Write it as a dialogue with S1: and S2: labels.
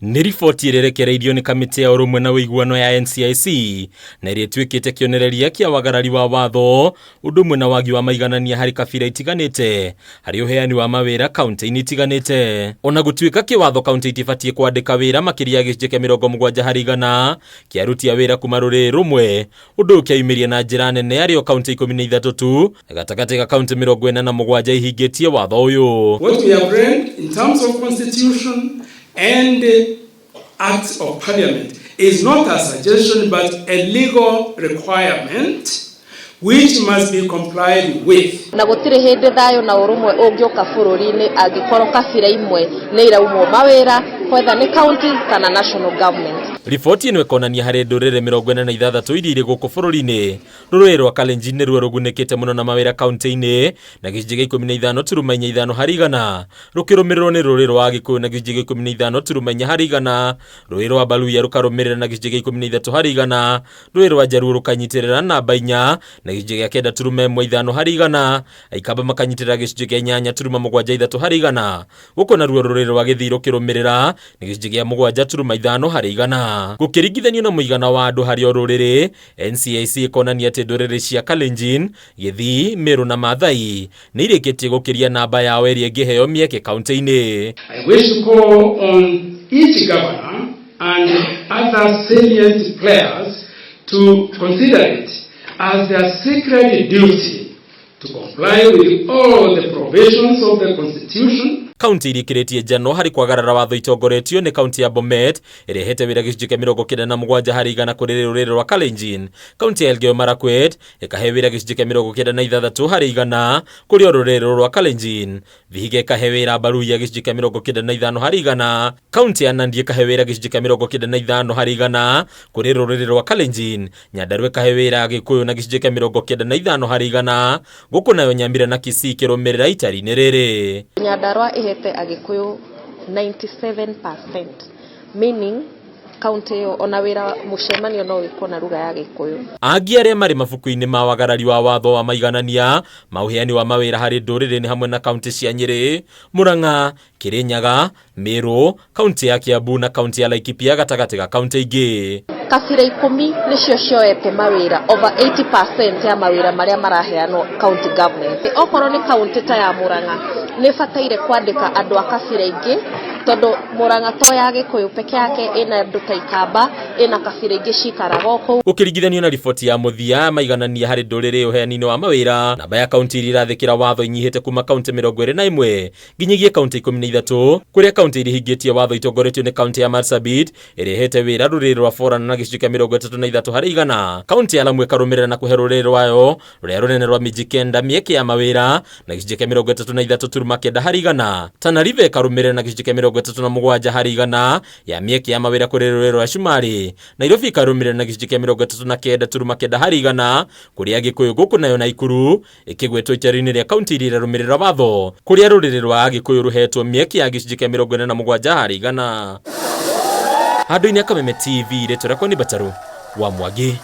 S1: Nĩ riboti ĩrerekereirio nĩ kamĩtĩ ya ũrũmwe na ũiguano ya NCIC na ĩrĩa ĩtuĩkĩte kĩonereria kĩa wagarari wa watho ũndũ ũmwe na wagi wa maiganania harĩ kabira itiganĩte harĩ ũheani wa mawĩra kaunti-inĩ itiganĩte. Ona gũtuĩka kĩwatho kaunti itibatiĩ kwandĩka wĩra makĩria gĩcunjĩ kĩa 70 harĩ igana kĩa aruti a wĩra kuma rũrĩrĩ rũmwe, ũndũ ũkĩyumĩria na njĩra nene arĩ o kaunti 13 tu gatagatĩ ga kaunti 47 ihingĩtie watho ũyũ.
S2: What we have read in terms of constitution and acts of parliament is not a suggestion but a legal requirement which must be complied with.
S3: Na gũtirĩ hĩndĩ thayũ na ũrũmwe ũngĩũka bũrũri-inĩ angĩkorwo kabira imwe nĩ iraumwo mawĩra whether nĩ county kana national government.
S1: Riboti ĩno ĩkonania harĩ ndũrĩrĩ 46 iria irĩ gũkũ bũrũri-inĩ. Rũrĩrĩ rwa Kalenjin nĩruo rũgunĩkĩte mũno na mawĩra kaunti-inĩ na gĩcunjĩ gĩa 15.5 harĩ igana, rũkĩrũmĩrĩrwo nĩ rũrĩrĩ rwa Gĩkũyũ na gĩcunjĩ gĩa 15.4 harĩ igana, rũrĩrĩ rwa Baluhya rũkarũmĩrĩra na gĩcunjĩ gĩa 13 harĩ igana, rũrĩrĩ rwa Jaluo rũkanyitĩrĩra namba 4 na gĩcunjĩ gĩa 9.5 harĩ igana, Aikamba makanyitĩrĩra gĩcunjĩ gĩa 8.73 harĩ igana. Gũkũ naruo rũrĩrĩ rwa Gĩthii rũkĩrũmĩrĩra na gĩcunjĩ gĩa 7.5 harĩ igana. Gũkĩringithanio na mũigana wa andũ harĩ o rũrĩrĩ, NCIC ĩkonania atĩ ndũrĩrĩ cia Kalenjin, Gĩthii, Meru na Maathai nĩ irĩkĩtie gũkĩria namba yao ĩrĩa ĩngĩheo mĩeke kaunti-inĩ.
S2: I wish to call on each governor and other salient players to consider it as their sacred duty to comply with all the provisions of the constitution.
S1: Kaunti irikĩrĩtie njano harĩ kwagarara watho itongoretio nĩ kaunti ya Bomet ĩrĩa ĩhete wĩra gĩcunjĩ kĩa 97 harĩ igana kũrĩ rũrĩrĩ rwa Kalenjin. Kaunti ya Elgeyo Marakwet ĩkahe wĩra gĩcunjĩ kĩa 96 harĩ igana kũrĩ o rũrĩrĩ rwa Kalenjin. Vihiga ĩkahe wĩra Baluhya gĩcunjĩ kĩa 95 harĩ igana. Kaunti ya Nandi ĩkahe wĩra gĩcunjĩ kĩa 95 harĩ igana kũrĩ rũrĩrĩ rwa Kalenjin. Nyandarua ĩkahe wĩra Gĩkũyũ na gĩcunjĩ kĩa 95 harĩ igana. Gũkũ nayo Nyamira na Kisii ikĩrũmĩrĩra itari-inĩ rĩrĩ.
S3: Nyandarua ihete Agĩkũyũ 97%, meaning county yo ona wĩra mũcemanio no wĩkwo na lugha ya Gĩkũyũ. Angi
S1: arĩa marĩ mabuku-inĩ ma wagarari wa watho wa maiganania ma ũheani wa mawĩra harĩ ndũrĩrĩ nĩ hamwe na kaunti cia Nyĩrĩ, Murang'a, Kirinyaga, Meru, kaunti ya Kiambu na kaunti ya Laikipia gatagatĩ ga kaunti ingĩ.
S3: Kabira 10 nĩcio cioete mawĩra, over 80% ya mawĩra marĩa maraheanwo county government. Okorwo nĩ kaunti ta ya Murang'a nĩ bataire kwandĩka andũ a kabira ingĩ tondũ Murang'a to ya Gĩkũyũ peke yake ĩna andũ ta Ikamba, ĩna kabira ingĩ cikaraga kũu.
S1: Ũkĩringithanio na riboti ya mũthia maiganania harĩ ndũrĩrĩ ũheani-inĩ wa mawĩra, namba ya kaunti iria irathĩkĩra watho inyihĩte kuma kaunti 21 nginyagia kaunti 13, kũrĩa kaunti iria ihingĩtie watho itongoretio nĩ kaunti ya Marsabit ĩrĩa ĩhete wĩra rũrĩrĩ rwa Borana na gĩcunjĩ kĩa 33 harĩ igana. Kaunti ya Lamu ĩkarũmĩrĩra na kũhe rũrĩrĩ rwayo rũrĩa rũnene rwa Mijikenda mĩeke ya mawĩra na gĩcunjĩ kĩa 33.9 harĩ igana. Tana River ĩkarũmĩrĩra na gĩcunjĩ kĩa 37 harĩ igana ya mĩeke ya mawĩra kũrĩ rũrĩrĩ rwa Shumari. Nairobi ĩkarũmĩrĩra na gĩcunjĩ kĩa 39.9 harĩ igana kũrĩa Gĩkũyũ. Gũkũ nayo Naikuru ĩkĩgwetwo itari-inĩ rĩa kaunti iria irarũmĩrĩra watho kũrĩa rũrĩrĩ rwa Gĩkũyũ rũhetwo mĩeke ya gĩcunjĩ kĩa 47 harĩ igana. Handũ-inĩ Kameme TV rĩtwa rĩakwa nĩ Bataru wa Mwangi.